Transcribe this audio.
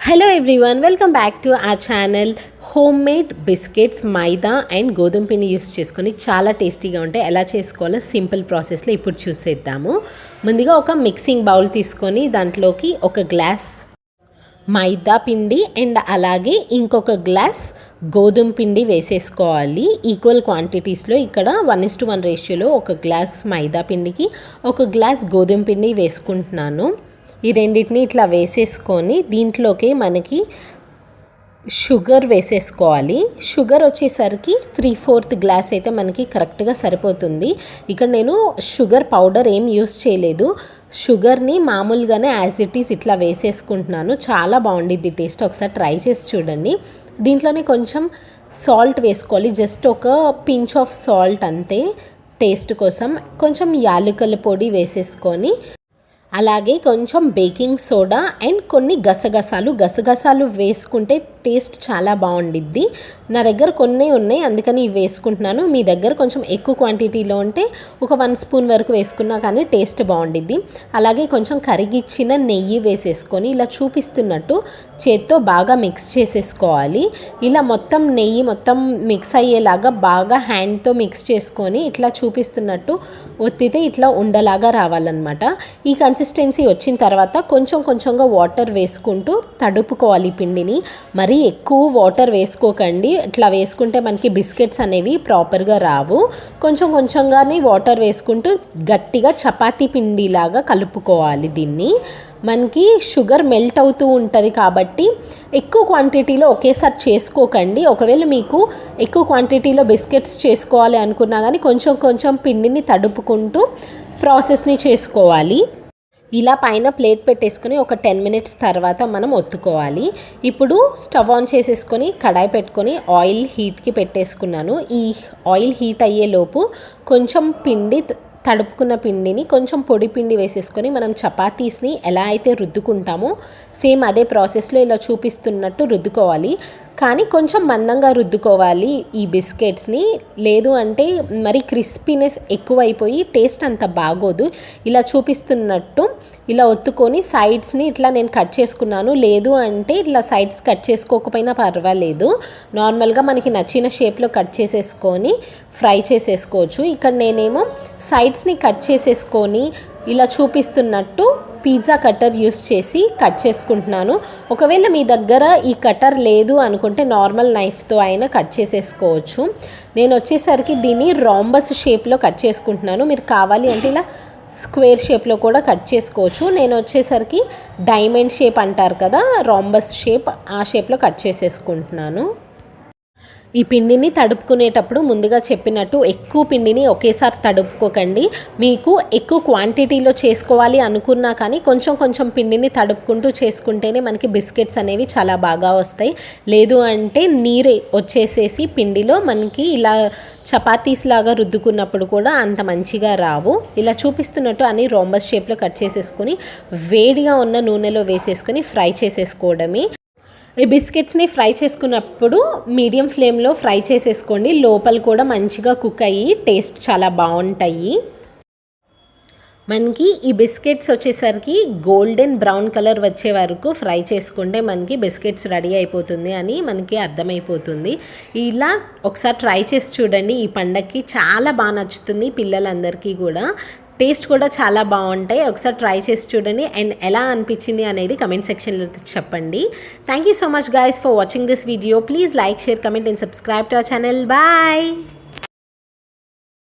Hello everyone, welcome back to a channel. Home made biscuits maida and గోధుమ పిండి use చేసుకొని చాలా టేస్టీగా ఉంటాయి. ఎలా చేసుకోవాలో సింపుల్ ప్రాసెస్లో ఇప్పుడు చూసేద్దాము. ముందుగా ఒక మిక్సింగ్ బౌల్ తీసుకొని దాంట్లోకి ఒక గ్లాస్ మైదా పిండి అండ్ అలాగే ఇంకొక గ్లాస్ గోధుమ పిండి వేసేసుకోవాలి. ఈక్వల్ క్వాంటిటీస్లో ఇక్కడ 1:1 రేషియోలో ఒక గ్లాస్ మైదా పిండికి ఒక గ్లాస్ గోధుమ పిండి వేసుకుంటున్నాను. ఈ రెండింటిని ఇట్లా వేసేసుకొని దీంట్లోకి మనకి షుగర్ వేసేసుకోవాలి. షుగర్ వచ్చేసరికి 3/4 గ్లాస్ అయితే మనకి కరెక్ట్గా సరిపోతుంది. ఇక్కడ నేను షుగర్ పౌడర్ ఏం యూస్ చేయలేదు. షుగర్ని మామూలుగానే యాజ్ ఇట్ ఈస్ ఇట్లా వేసేసుకుంటున్నాను. చాలా బాగుండిద్ది టేస్ట్. ఒకసారి ట్రై చేసి చూడండి. దీంట్లోనే కొంచెం సాల్ట్ వేసుకోవాలి. జస్ట్ ఒక పించ్ ఆఫ్ సాల్ట్ అంతే టేస్ట్ కోసం. కొంచెం యాలకుల పొడి వేసేసుకొని అలాగే కొంచెం బేకింగ్ సోడా అండ్ కొన్ని గసగసాలు వేసుకుంటే టేస్ట్ చాలా బాగుండిద్ది. నా దగ్గర కొన్ని ఉన్నాయి, అందుకని ఇవి వేసుకుంటున్నాను. మీ దగ్గర కొంచెం ఎక్కువ క్వాంటిటీలో ఉంటే ఒక 1 స్పూన్ వరకు వేసుకున్నా కానీ టేస్ట్ బాగుండిద్ది. అలాగే కొంచెం కరిగిచ్చిన నెయ్యి వేసేసుకొని ఇలా చూపిస్తున్నట్టు చేత్తో బాగా మిక్స్ చేసేసుకోవాలి. ఇలా మొత్తం నెయ్యి మొత్తం మిక్స్ అయ్యేలాగా బాగా హ్యాండ్తో మిక్స్ చేసుకొని ఇట్లా చూపిస్తున్నట్టు ఒత్తితే ఇట్లా ఉండలాగా రావాలన్నమాట. ఈ కన్సిస్టెన్సీ వచ్చిన తర్వాత కొంచెంగా వాటర్ వేసుకుంటూ తడుపుకోవాలి పిండిని. మరీ ఎక్కువ వాటర్ వేసుకోకండి. ఇట్లా వేసుకుంటే మనకి బిస్కెట్స్ అనేవి ప్రాపర్గా రావు. కొంచెంగానే వాటర్ వేసుకుంటూ గట్టిగా చపాతీ పిండిలాగా కలుపుకోవాలి దీన్ని. మనకి షుగర్ మెల్ట్ అవుతూ ఉంటుంది కాబట్టి ఎక్కువ క్వాంటిటీలో ఒకేసారి చేసుకోకండి. ఒకవేళ మీకు ఎక్కువ క్వాంటిటీలో బిస్కెట్స్ చేసుకోవాలి అనుకున్నా కానీ కొంచెం పిండిని తడుపుకుంటూ ప్రాసెస్ని చేసుకోవాలి. ఇలా పైన ప్లేట్ పెట్టేసుకొని ఒక 10 మినిట్స్ తర్వాత మనం ఒత్తుకోవాలి. ఇప్పుడు స్టవ్ ఆన్ చేసేసుకొని కడాయి పెట్టుకొని ఆయిల్ హీట్కి పెట్టేసుకున్నాను. ఈ ఆయిల్ హీట్ అయ్యేలోపు కొంచెం తడుపుకున్న పిండిని కొంచెం పొడి పిండి వేసేసుకొని మనం చపాతీస్ని ఎలా అయితే రుద్దుకుంటామో సేమ్ అదే ప్రాసెస్లో ఇలా చూపిస్తున్నట్టు రుద్దుకోవాలి. కానీ కొంచెం మందంగా రుద్దుకోవాలి ఈ బిస్కెట్స్ని. లేదు అంటే మరి క్రిస్పీనెస్ ఎక్కువైపోయి టేస్ట్ అంత బాగోదు. ఇలా చూపిస్తున్నట్టు ఇలా ఒత్తుకొని సైడ్స్ని ఇట్లా నేను కట్ చేసుకున్నాను. లేదు అంటే ఇట్లా సైడ్స్ కట్ చేసుకోకపోయినా పర్వాలేదు. నార్మల్గా మనకి నచ్చిన షేప్లో కట్ చేసేసుకొని ఫ్రై చేసేసుకోవచ్చు. ఇక్కడ నేనేమో సైడ్స్ని కట్ చేసేసుకొని ఇలా చూపిస్తున్నట్టు పిజ్జా కట్టర్ యూస్ చేసి కట్ చేసుకుంటున్నాను. ఒకవేళ మీ దగ్గర ఈ కట్టర్ లేదు అనుకుంటే నార్మల్ నైఫ్తో అయినా కట్ చేసేసుకోవచ్చు. నేను వచ్చేసరికి దీన్ని రాంబస్ షేప్లో కట్ చేసుకుంటున్నాను. మీరు కావాలి అంటే ఇలా స్క్వేర్ షేప్లో కూడా కట్ చేసుకోవచ్చు. నేను వచ్చేసరికి డైమండ్ షేప్ అంటారు కదా, రాంబస్ షేప్, ఆ షేప్లో కట్ చేసేసుకుంటున్నాను. ఈ పిండిని తడుపుకునేటప్పుడు ముందుగా చెప్పినట్టు ఎక్కువ పిండిని ఒకేసారి తడుపుకోకండి. మీకు ఎక్కువ క్వాంటిటీలో చేసుకోవాలి అనుకున్నా కానీ కొంచెం పిండిని తడుపుకుంటూ చేసుకుంటేనే మనకి బిస్కెట్స్ అనేవి చాలా బాగా వస్తాయి. లేదు అంటే నీరు వచ్చేసేసి పిండిలో మనకి ఇలా చపాతీస్ లాగా రుద్దుకున్నప్పుడు కూడా అంత మంచిగా రావు. ఇలా చూపిస్తున్నట్టు అన్ని రోంబస్ షేప్లో కట్ చేసేసుకొని వేడిగా ఉన్న నూనెలో వేసేసుకొని ఫ్రై చేసేసుకోవడమే. ఈ బిస్కెట్స్ని ఫ్రై చేసుకున్నప్పుడు మీడియం ఫ్లేమ్లో ఫ్రై చేసేసుకోండి. లోపల కూడా మంచిగా కుక్ అయ్యి టేస్ట్ చాలా బాగుంటాయి. మనకి ఈ బిస్కెట్స్ వచ్చేసరికి గోల్డెన్ బ్రౌన్ కలర్ వచ్చే వరకు ఫ్రై చేసుకుంటే మనకి బిస్కెట్స్ రెడీ అయిపోతుంది అని మనకి అర్థమైపోతుంది. ఇలా ఒకసారి ట్రై చేసి చూడండి. ఈ పండగకి చాలా బాగా నచ్చుతుంది పిల్లలందరికీ కూడా. టేస్ట్ కూడా చాలా బాగుంటాయి. ఒకసారి ట్రై చేసి చూడండి అండ్ ఎలా అనిపించింది అనేది కమెంట్ సెక్షన్లో చెప్పండి. Thank you so much guys for watching this video. Please like, share, comment and subscribe to our channel. Bye.